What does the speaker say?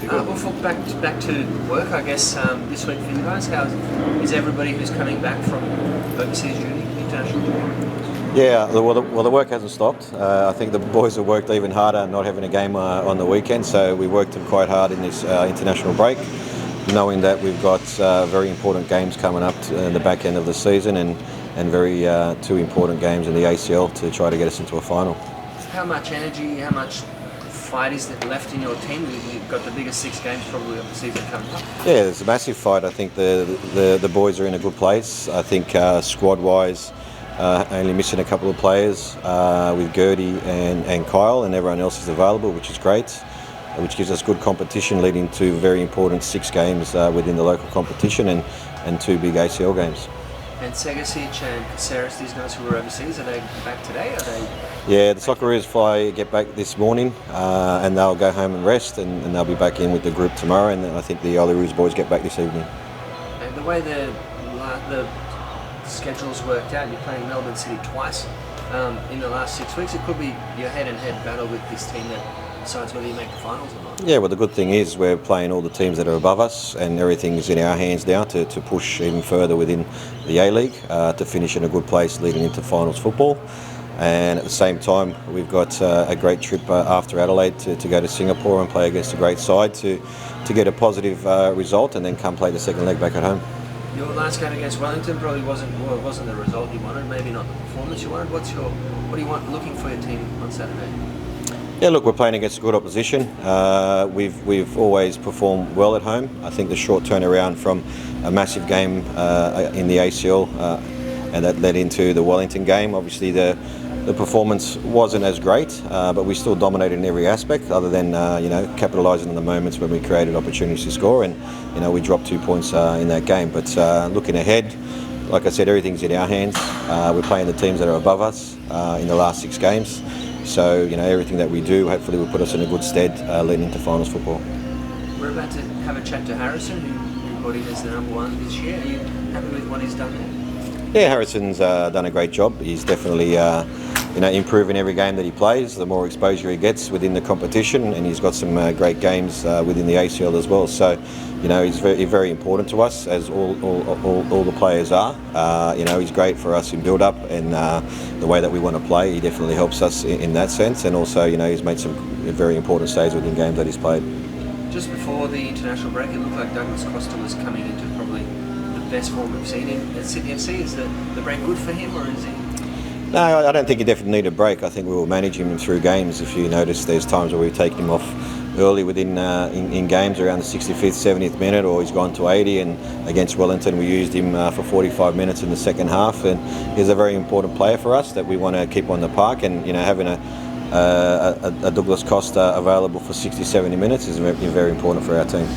Ufuk, back to work, I guess, this week for you guys. How is everybody who's coming back from overseas duty, international duty? Yeah, the work hasn't stopped. I think the boys have worked even harder not having a game on the weekend, so we worked them quite hard in this international break, knowing that we've got very important games coming up in the back end of the season and very two important games in the ACL to try to get us into a final. How much energy, how much fight is there left in your team? You've got the biggest 6 games probably of the season coming up. Yeah, it's a massive fight. I think the boys are in a good place. I think squad-wise, only missing a couple of players with Gertie and Kyle, and everyone else is available, which is great, which gives us good competition leading to very important 6 games within the local competition and 2 big ACL games. And Segasic and Caceres, these guys who were overseas, are they back today? Yeah, the Socceroos get back this morning and they'll go home and rest and they'll be back in with the group tomorrow, and then I think the Olyroos boys get back this evening. And the way the schedule's worked out, you're playing Melbourne City twice in the last 6 weeks. It could be your head-and-head battle with this team that decides whether you make the finals or not. Yeah, well, the good thing is we're playing all the teams that are above us, and everything's in our hands now to push even further within the A-League to finish in a good place leading into finals football. And at the same time, we've got a great trip after Adelaide to go to Singapore and play against a great side to get a positive result and then come play the second leg back at home. Your last game against Wellington probably wasn't the result you wanted, maybe not the performance you wanted. What do you want looking for your team on Saturday? Yeah, look, we're playing against a good opposition. We've always performed well at home. I think the short turnaround from a massive game in the ACL and that led into the Wellington game. Obviously, the performance wasn't as great, but we still dominated in every aspect, other than capitalising on the moments when we created opportunities to score, and we dropped 2 points in that game. But looking ahead, like I said, everything's in our hands. We're playing the teams that are above us in the last 6 games. So, everything that we do hopefully will put us in a good stead leading into finals football. We're about to have a chat to Harrison, who got in as the number 1 this year. Are you happy with what he's done there? Yeah, Harrison's done a great job. He's definitely improving every game that he plays. The more exposure he gets within the competition, and he's got some great games within the ACL as well. So, he's very, very important to us, as all the players are. He's great for us in build-up and the way that we want to play. He definitely helps us in that sense, and also, he's made some very important saves within games that he's played. Just before the international break, it looked like Douglas Costa was coming into probably the best form we've seen him at Sydney FC. Is the break good for him, or is he? No, I don't think he definitely need a break. I think we will manage him through games. If you notice, there's times where we've taken him off early within in games around the 65th, 70th minute, or he's gone to 80. And against Wellington, we used him for 45 minutes in the second half. And he's a very important player for us that we want to keep on the park. And having a Douglas Costa available for 60, 70 minutes is very important for our team.